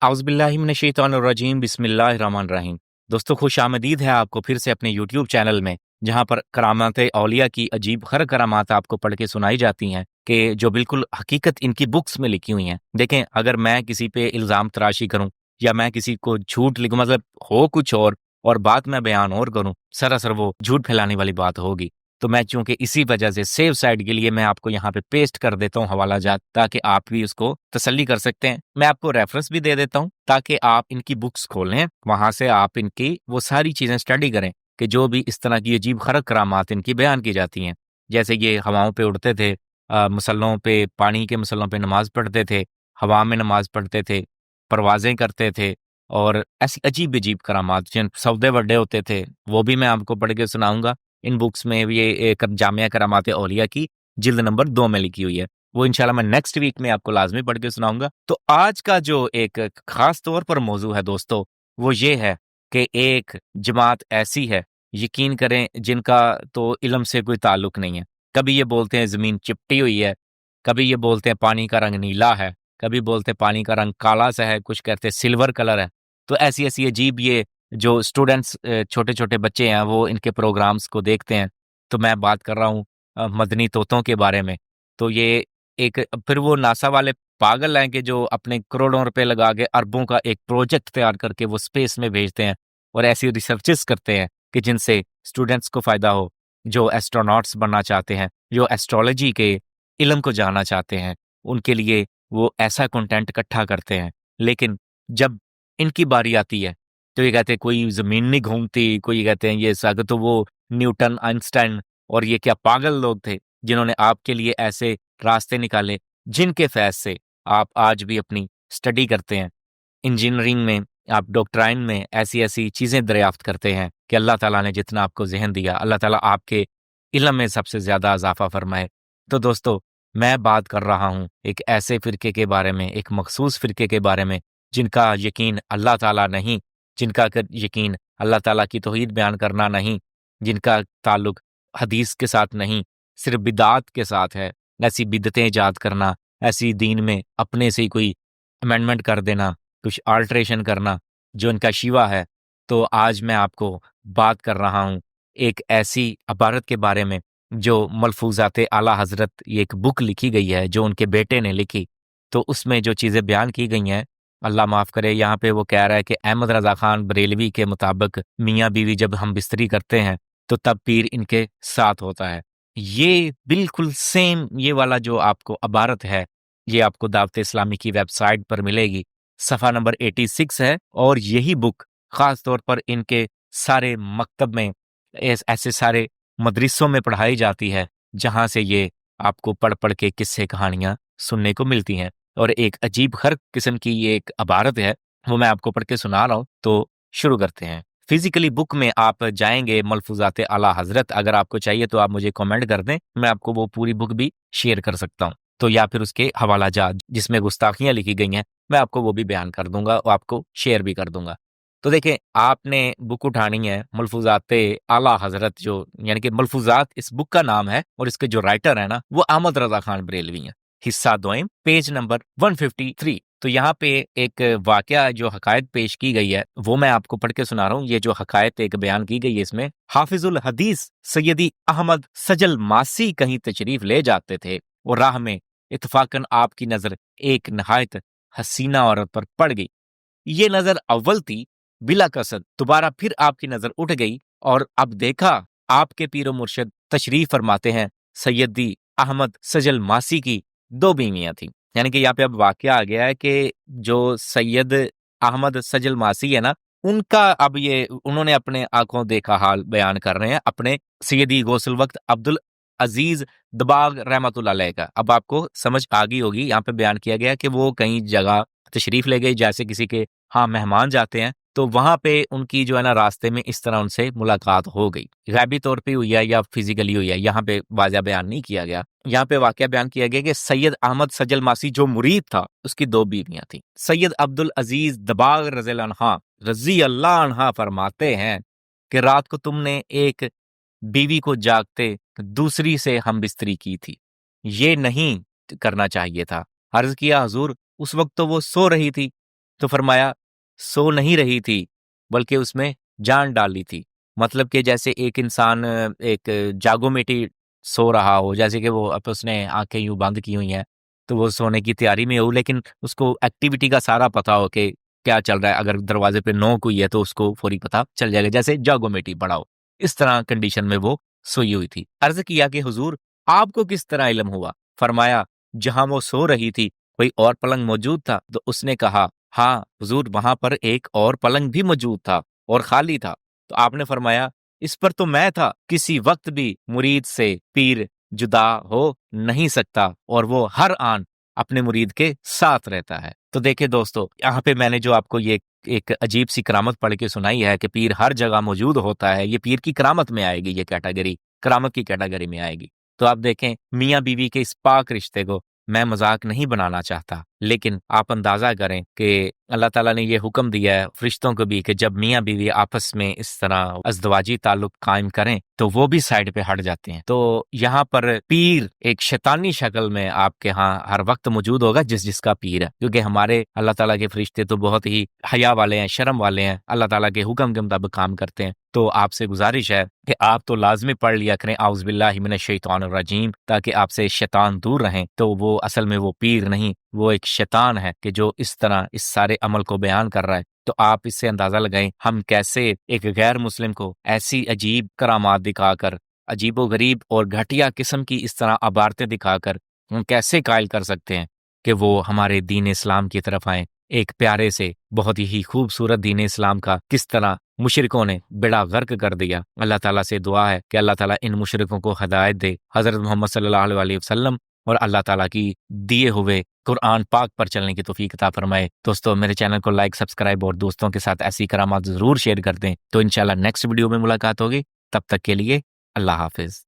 औज़ुबिल्लाहि मिनश्शैतानिर्रजीम बिस्मिल्लाहिर्रहमानिर्रहीम। दोस्तों खुश आमदीद है आपको फिर से अपने यूट्यूब चैनल में, जहाँ पर करामात औलिया की अजीब खर करामात आपको पढ़ के सुनाई जाती हैं कि जो बिल्कुल हकीकत इनकी बुक्स में लिखी हुई हैं। देखें, अगर मैं किसी पे इल्ज़ाम तराशी करूं या मैं किसी को झूठ लिखूं, मतलब हो कुछ और बात मैं बयान और करूं, सरासर वो झूठ फैलाने वाली बात होगी। तो मैं चूंकि इसी वजह से सेफ साइड के लिए मैं आपको यहाँ पे पेस्ट कर देता हूँ हवाला जात, ताकि आप भी उसको तसल्ली कर सकते हैं। मैं आपको रेफरेंस भी दे देता हूँ ताकि आप इनकी बुक्स खोलें, वहां से आप इनकी वो सारी चीजें स्टडी करें कि जो भी इस तरह की अजीब खरक करामात इनकी बयान की जाती हैं। जैसे ये हवाओं पे उड़ते थे, मुसल्लों पे, पानी के मुसल्लों पे नमाज पढ़ते थे, हवा में नमाज पढ़ते थे, परवाजें करते थे, और ऐसी अजीब अजीब करामात जिन सौदे बड़े होते थे वो भी मैं आपको पढ़ के सुनाऊंगा। इन बुक्स में ये एक जामिया करामात औलिया की जिल्द नंबर 2 में लिखी हुई है। वो इंशाल्लाह मैं नेक्स्ट वीक में आपको लाजमी पढ़ के सुनाऊंगा। तो आज का जो एक खास तौर पर मौजू है दोस्तों, वो ये है कि एक जमात ऐसी है, यकीन करें, जिनका तो इल्म से कोई ताल्लुक नहीं है। कभी ये बोलते हैं ज़मीन चिपटी हुई है, कभी ये बोलते हैं पानी का रंग नीला है, कभी बोलते हैं पानी का रंग काला सा है, कुछ कहते हैं सिल्वर कलर है। तो ऐसी ऐसी अजीब ये जो स्टूडेंट्स, छोटे छोटे बच्चे हैं, वो इनके प्रोग्राम्स को देखते हैं। तो मैं बात कर रहा हूँ मदनी तोतों के बारे में। तो ये एक फिर वो नासा वाले पागल हैं कि जो अपने करोड़ों रुपए लगा के अरबों का एक प्रोजेक्ट तैयार करके वो स्पेस में भेजते हैं और ऐसी रिसर्चेस करते हैं कि जिनसे स्टूडेंट्स को फायदा हो, जो एस्ट्रोनॉट्स बनना चाहते हैं, जो एस्ट्रोलॉजी के इल्म को जानना चाहते हैं, उनके लिए वो ऐसा कंटेंट इकट्ठा करते हैं। लेकिन जब इनकी बारी आती है तो ये कहते हैं कोई जमीन नहीं घूमती, कोई कहते हैं ये सागर, तो वो न्यूटन, आइंस्टाइन और ये क्या पागल लोग थे जिन्होंने आपके लिए ऐसे रास्ते निकाले जिनके फैज से आप आज भी अपनी स्टडी करते हैं। इंजीनियरिंग में, आप डॉक्टराइन में ऐसी ऐसी चीज़ें दरियाफ्त करते हैं कि अल्लाह ताला ने जितना आपको जहन दिया, अल्लाह ताला आपके इल्म में सबसे ज़्यादा इजाफा फरमाए। तो दोस्तों, मैं बात कर रहा हूँ एक ऐसे फ़िरके के बारे में, एक मखसूस फ़िरके के बारे में, जिनका यकीन अल्लाह ताला नहीं, जिनका यकीन अल्लाह ताला की तौहीद बयान करना नहीं, जिनका ताल्लुक हदीस के साथ नहीं, सिर्फ बिदात के साथ है। ऐसी बिदतें ईजाद करना, ऐसी दीन में अपने से ही कोई अमेंडमेंट कर देना, कुछ अल्ट्रेशन करना, जो इनका शिवा है। तो आज मैं आपको बात कर रहा हूँ एक ऐसी इबारत के बारे में जो मलफूजात आला हज़रत, ये एक बुक लिखी गई है जो उनके बेटे ने लिखी। तो उसमें जो चीज़ें बयान की गई हैं, अल्लाह माफ़ करे, यहाँ पे वो कह रहा है कि अहमद रज़ा ख़ान बरेलवी के मुताबिक मियाँ बीवी जब हम बिस्तरी करते हैं तो तब पीर इनके साथ होता है। ये बिल्कुल सेम ये वाला जो आपको इबारत है, ये आपको दावत इस्लामी की वेबसाइट पर मिलेगी। सफ़ा नंबर 86 है, और यही बुक ख़ास तौर पर इनके सारे मकतब में, ऐसे सारे मदरसों में पढ़ाई जाती है, जहाँ से ये आपको पढ़ पढ़ के किस्से कहानियाँ सुनने को मिलती हैं। और एक अजीब खर किस्म की ये एक इबारत है, वो मैं आपको पढ़ के सुना रहा हूँ। तो शुरू करते हैं। फिजिकली बुक में आप जाएंगे, मलफूजात आला हज़रत, अगर आपको चाहिए तो आप मुझे कमेंट कर दें, मैं आपको वो पूरी बुक भी शेयर कर सकता हूँ। तो या फिर उसके हवाला जात जिसमें गुस्ताखियाँ लिखी गई हैं, मैं आपको वो भी बयान कर दूंगा और आपको शेयर भी कर दूंगा। तो देखें, आपने बुक उठानी है मलफूजात आला हज़रत, जो यानी कि मलफूजात इस बुक का नाम है, और इसके जो राइटर है ना, वो अहमद रज़ा ख़ान बरेलवी हैं। हिस्सा दोयम, पेज नंबर 153। तो यहाँ पे एक वाकया जो हकायत पेश की गई है, वो मैं आपको पढ़ के सुना रहा हूँ। ये जो हकायत एक बयान की गई है, इसमें हाफिजुल हदीस सैयदी अहमद सजल मासी कहीं तशरीफ ले जाते थे और राह में इत्तफाकन आपकी नजर एक नहायत हसीना औरत पर पड़ गई। ये नजर अव्वल थी, बिला कसद दोबारा फिर आपकी नजर उठ गई, और अब देखा आपके पीरो मुर्शद तशरीफ फरमाते हैं। सैयदी अहमद सजल मासी की 2 बीवियां थी। यानी कि यहाँ पे अब वाकया आ गया है कि जो सैयद अहमद सजल मासी है ना, उनका अब ये उन्होंने अपने आंखों देखा हाल बयान कर रहे हैं अपने सैयदी गौसुल वक्त अब्दुल अजीज दबाग रहमतुल्लाह अलैह का। अब आपको समझ आ गई होगी, यहाँ पे बयान किया गया कि वो कहीं जगह तशरीफ ले गई, जैसे किसी के हाँ मेहमान जाते हैं, तो वहां पे उनकी जो है ना रास्ते में इस तरह उनसे मुलाकात हो गई। गैबी तौर पे हुई है या फिजिकली हुई है, यहाँ पे वाज़ा बयान नहीं किया गया। यहाँ पे वाकया बयान किया गया कि सैयद अहमद सजल मासी जो मुरीद था, उसकी 2 बीवियां थी। सैयद अब्दुल अजीज दबाग रजी अल्लाह अन्हा फरमाते हैं कि रात को तुमने एक बीवी को जागते दूसरी से हम बिस्तरी की थी, ये नहीं करना चाहिए था। अर्ज किया, हुजूर, उस वक्त तो वो सो रही थी। تو فرمایا سو نہیں رہی تھی بلکہ اس میں جان ڈالی تھی. مطلب کہ جیسے ایک انسان ایک جاگو میٹی سو رہا ہو، جیسے کہ وہ اب اس نے آنکھیں یوں بند کی ہوئی ہیں تو وہ سونے کی تیاری میں ہو، لیکن اس کو ایکٹیویٹی کا سارا پتا ہو کہ کیا چل رہا ہے. اگر دروازے پہ نوک ہوئی ہے تو اس کو فوری پتا چل جائے گا، جیسے جاگو میٹی پڑا ہو. اس طرح کنڈیشن میں وہ سوئی ہوئی تھی. عرض کیا کہ حضور آپ کو کس طرح علم ہوا؟ فرمایا جہاں وہ سو رہی تھی کوئی اور پلنگ موجود تھا؟ تو اس نے کہا ہاں حضور وہاں پر ایک اور پلنگ بھی موجود تھا اور خالی تھا. تو آپ نے فرمایا اس پر تو میں تھا. کسی وقت بھی مرید سے پیر جدا ہو نہیں سکتا اور وہ ہر آن اپنے مرید کے ساتھ رہتا ہے. تو دیکھیں دوستو، یہاں پہ میں نے جو آپ کو یہ ایک عجیب سی کرامت پڑھ کے سنائی ہے کہ پیر ہر جگہ موجود ہوتا ہے، یہ پیر کی کرامت میں آئے گی، یہ کیٹیگری کرامت کی کیٹیگری میں آئے گی. تو آپ دیکھیں میاں بیوی کے اس پاک رشتے کو میں مذاق نہیں بنانا چاہتا، لیکن آپ اندازہ کریں کہ اللہ تعالیٰ نے یہ حکم دیا ہے فرشتوں کو بھی کہ جب میاں بیوی آپس میں اس طرح ازدواجی تعلق قائم کریں تو وہ بھی سائڈ پہ ہٹ جاتے ہیں. تو یہاں پر پیر ایک شیطانی شکل میں آپ کے ہاں ہر وقت موجود ہوگا جس کا پیر ہے، کیونکہ ہمارے اللہ تعالیٰ کے فرشتے تو بہت ہی حیا والے ہیں، شرم والے ہیں، اللہ تعالیٰ کے حکم کے مطابق کام کرتے ہیں. تو آپ سے گزارش ہے کہ آپ تو لازمی پڑھ لیا کریں اعوذ باللہ من الشیطان الرجیم، تاکہ آپ سے شیطان دور رہیں. تو وہ اصل میں وہ پیر نہیں، وہ ایک شیطان ہے کہ جو اس طرح اس سارے عمل کو بیان کر رہا ہے. تو آپ اس سے اندازہ لگائیں ہم کیسے ایک غیر مسلم کو ایسی عجیب کرامات دکھا کر، عجیب و غریب اور گھٹیا قسم کی اس طرح عبارتیں دکھا کر ہم کیسے قائل کر سکتے ہیں کہ وہ ہمارے دین اسلام کی طرف آئیں. ایک پیارے سے بہت ہی خوبصورت دین اسلام کا کس طرح مشرکوں نے بیڑا غرق کر دیا. اللہ تعالیٰ سے دعا ہے کہ اللہ تعالیٰ ان مشرکوں کو ہدایت دے، حضرت محمد صلی اللہ علیہ وسلم اور اللہ تعالیٰ کی دیے ہوئے قرآن پاک پر چلنے کی توفیق عطا فرمائے. دوستو میرے چینل کو لائک، سبسکرائب اور دوستوں کے ساتھ ایسی کرامات ضرور شیئر کر دیں. تو انشاءاللہ نیکسٹ ویڈیو میں ملاقات ہوگی، تب تک کے لیے اللہ حافظ.